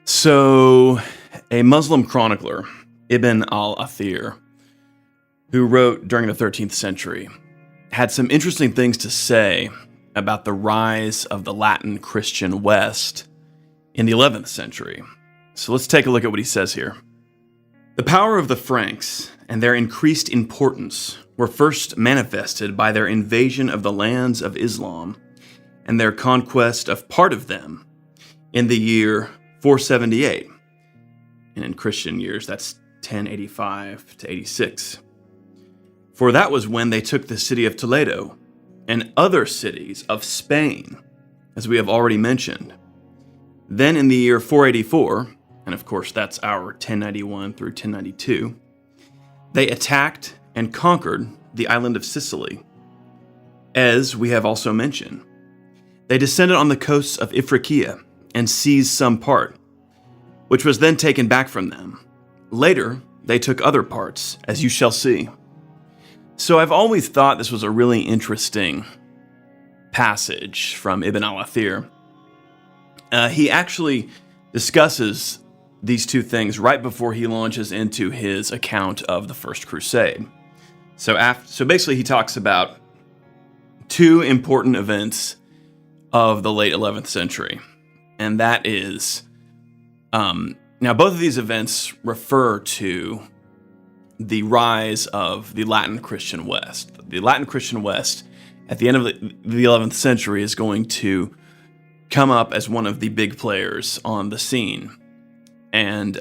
So, a Muslim chronicler, Ibn al-Athir, who wrote during the 13th century, had some interesting things to say about the rise of the Latin Christian West in the 11th century. So let's take a look at what he says here. The power of the Franks and their increased importance were first manifested by their invasion of the lands of Islam and their conquest of part of them in the year 478. And in Christian years, that's 1085 to 86. For that was when they took the city of Toledo and other cities of Spain, as we have already mentioned. Then in the year 484, and of course that's our 1091 through 1092, they attacked and conquered the island of Sicily, as we have also mentioned. They descended on the coasts of Ifriqiya and seized some part, which was then taken back from them. Later, they took other parts, as you shall see. So I've always thought this was a really interesting passage from Ibn al-Athir. He actually discusses these two things right before he launches into his account of the First Crusade. So basically he talks about two important events of the late 11th century. And that is, now both of these events refer to the rise of the Latin Christian West. The Latin Christian West, at the end of the 11th century, is going to come up as one of the big players on the scene. And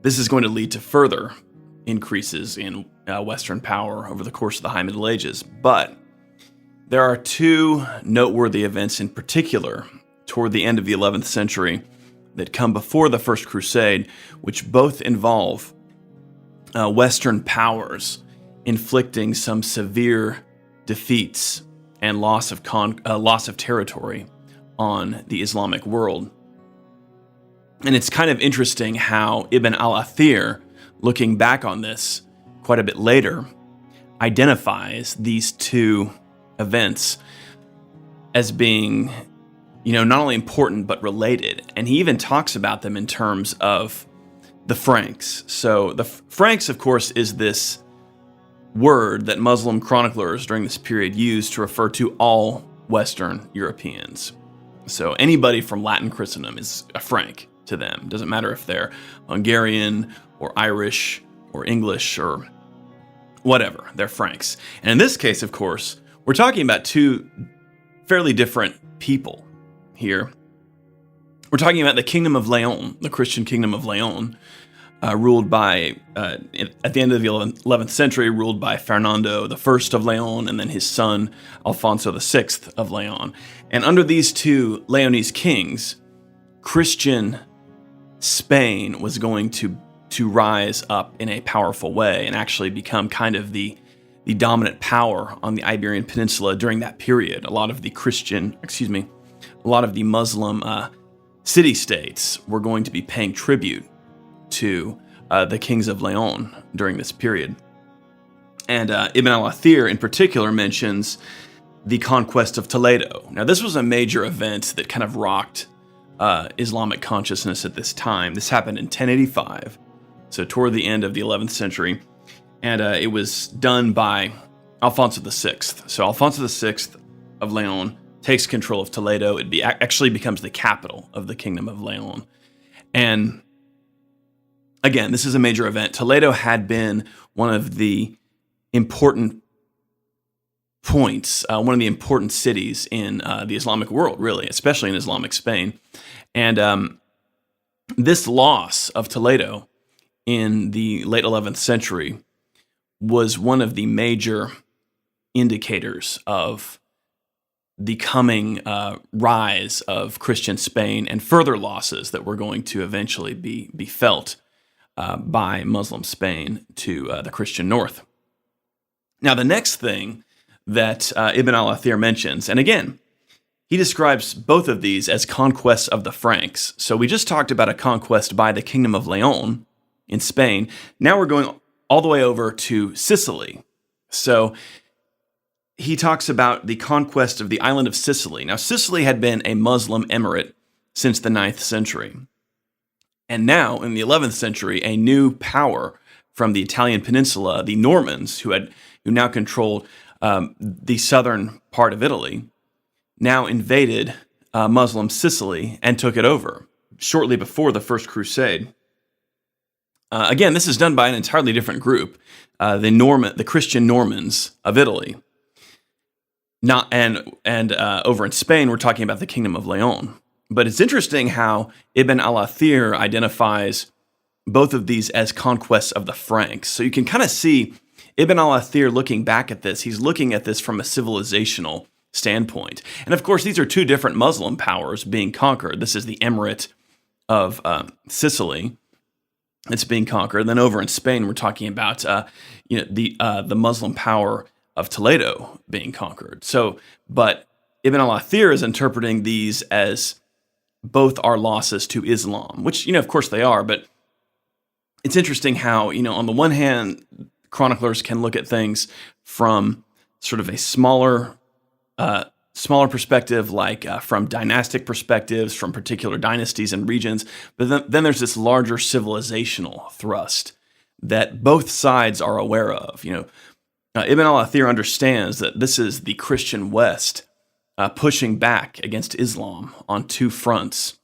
this is going to lead to further increases in Western power over the course of the High Middle Ages. But there are two noteworthy events in particular toward the end of the 11th century that come before the First Crusade, which both involve Western powers inflicting some severe defeats and loss of territory on the Islamic world. And it's kind of interesting how Ibn al-Athir, looking back on this quite a bit later, identifies these two events as being, not only important but related. And he even talks about them in terms of the Franks. So the Franks, of course, is this word that Muslim chroniclers during this period used to refer to all Western Europeans. So anybody from Latin Christendom is a Frank to them. Doesn't matter if they're Hungarian or Irish or English or whatever, they're Franks. And in this case, of course, we're talking about two fairly different people here. We're talking about the Kingdom of Leon, the Christian Kingdom of Leon, ruled by, at the end of the 11th century, ruled by Fernando I of Leon and then his son, Alfonso VI of Leon. And under these two Leonese kings, Christian Spain was going to rise up in a powerful way and actually become kind of the dominant power on the Iberian Peninsula during that period. A lot of the Muslim city-states were going to be paying tribute to the kings of Leon during this period. And Ibn al-Athir in particular mentions the conquest of Toledo. Now this was a major event that kind of rocked Islamic consciousness at this time. This happened in 1085, so toward the end of the 11th century, and it was done by Alfonso VI. So Alfonso VI of Leon takes control of Toledo. It actually becomes the capital of the Kingdom of Leon. And again, this is a major event. Toledo had been one of the important points, one of the important cities in the Islamic world, really, especially in Islamic Spain. And this loss of Toledo in the late 11th century was one of the major indicators of the coming rise of Christian Spain and further losses that were going to eventually be felt by Muslim Spain to the Christian North. Now, the next thing that Ibn al-Athir mentions, and again, he describes both of these as conquests of the Franks. So we just talked about a conquest by the Kingdom of Leon in Spain. Now we're going all the way over to Sicily. So he talks about the conquest of the island of Sicily. Now, Sicily had been a Muslim emirate since the 9th century. And now, in the 11th century, a new power from the Italian peninsula, the Normans, who now controlled the southern part of Italy, now invaded Muslim Sicily and took it over shortly before the First Crusade. Again, this is done by an entirely different group, the Christian Normans of Italy. Over in Spain, we're talking about the Kingdom of Leon. But it's interesting how Ibn al-Athir identifies both of these as conquests of the Franks. So you can kind of see Ibn al-Athir looking back at this. He's looking at this from a civilizational standpoint. And of course, these are two different Muslim powers being conquered. This is the Emirate of Sicily. It's being conquered. Then over in Spain, we're talking about the Muslim power of Toledo being conquered. But Ibn al-Athir is interpreting these as both are losses to Islam, which, of course they are, but it's interesting how, on the one hand, chroniclers can look at things from sort of a smaller perspective, like from dynastic perspectives, from particular dynasties and regions, but then there's this larger civilizational thrust that both sides are aware of. Ibn al-Athir understands that this is the Christian West pushing back against Islam on two fronts,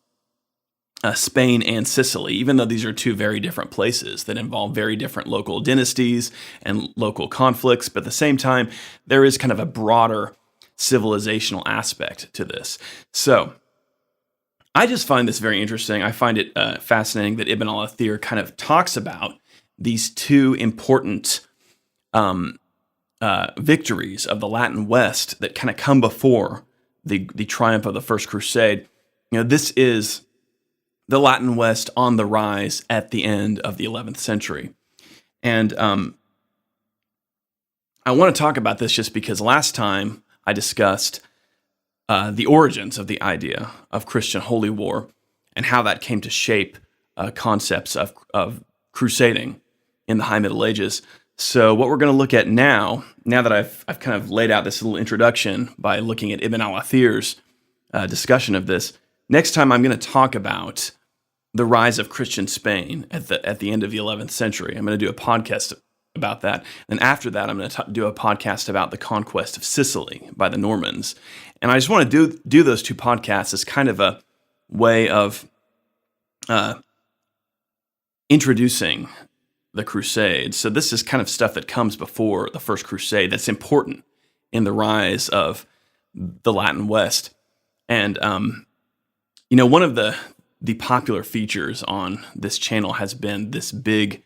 Spain and Sicily, even though these are two very different places that involve very different local dynasties and local conflicts. But at the same time, there is kind of a broader civilizational aspect to this. So I just find this very interesting. I find it fascinating that Ibn al-Athir kind of talks about these two important victories of the Latin West that kind of come before the triumph of the First Crusade. This is the Latin West on the rise at the end of the 11th century. And I want to talk about this just because last time I discussed the origins of the idea of Christian holy war and how that came to shape concepts of crusading in the High Middle Ages. So what we're going to look at now that I've kind of laid out this little introduction by looking at Ibn al-Athir's discussion of this, next time I'm going to talk about the rise of Christian Spain at the end of the 11th century. I'm going to do a podcast about that. And after that, I'm going to do a podcast about the conquest of Sicily by the Normans. And I just want to do those two podcasts as kind of a way of introducing the Crusades. So this is kind of stuff that comes before the First Crusade that's important in the rise of the Latin West. And, one of the popular features on this channel has been this big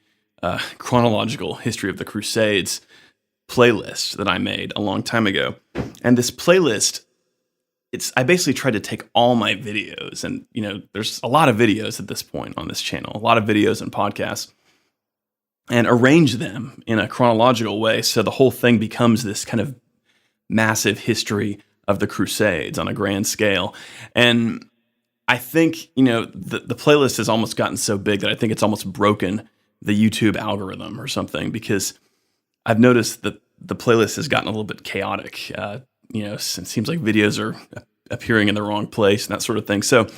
chronological history of the Crusades playlist that I made a long time ago. And this playlist, I basically tried to take all my videos, and, there's a lot of videos at this point on this channel, a lot of videos and podcasts, and arrange them in a chronological way so the whole thing becomes this kind of massive history of the Crusades on a grand scale. And I think, the playlist has almost gotten so big that I think it's almost broken the YouTube algorithm or something, because I've noticed that the playlist has gotten a little bit chaotic. It seems like videos are appearing in the wrong place and that sort of thing. So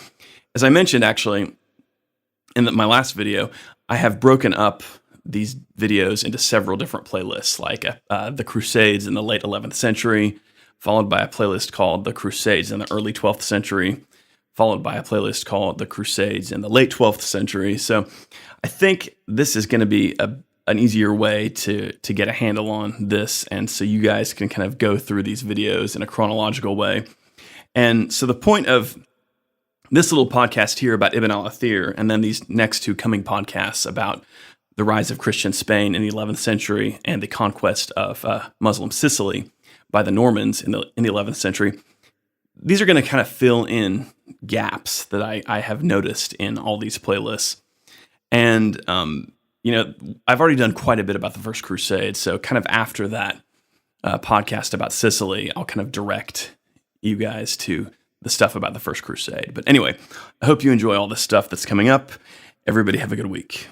as I mentioned, actually, in my last video, I have broken up these videos into several different playlists, like the Crusades in the late 11th century, followed by a playlist called the Crusades in the early 12th century, followed by a playlist called the Crusades in the late 12th century. So I think this is going to be an easier way to get a handle on this, and so you guys can kind of go through these videos in a chronological way. And so the point of this little podcast here about Ibn al-Athir, and then these next two coming podcasts about the rise of Christian Spain in the 11th century and the conquest of Muslim Sicily by the Normans in the 11th century, these are going to kind of fill in gaps that I have noticed in all these playlists. And, I've already done quite a bit about the First Crusade, so kind of after that podcast about Sicily, I'll kind of direct you guys to the stuff about the First Crusade. But anyway, I hope you enjoy all this stuff that's coming up. Everybody have a good week.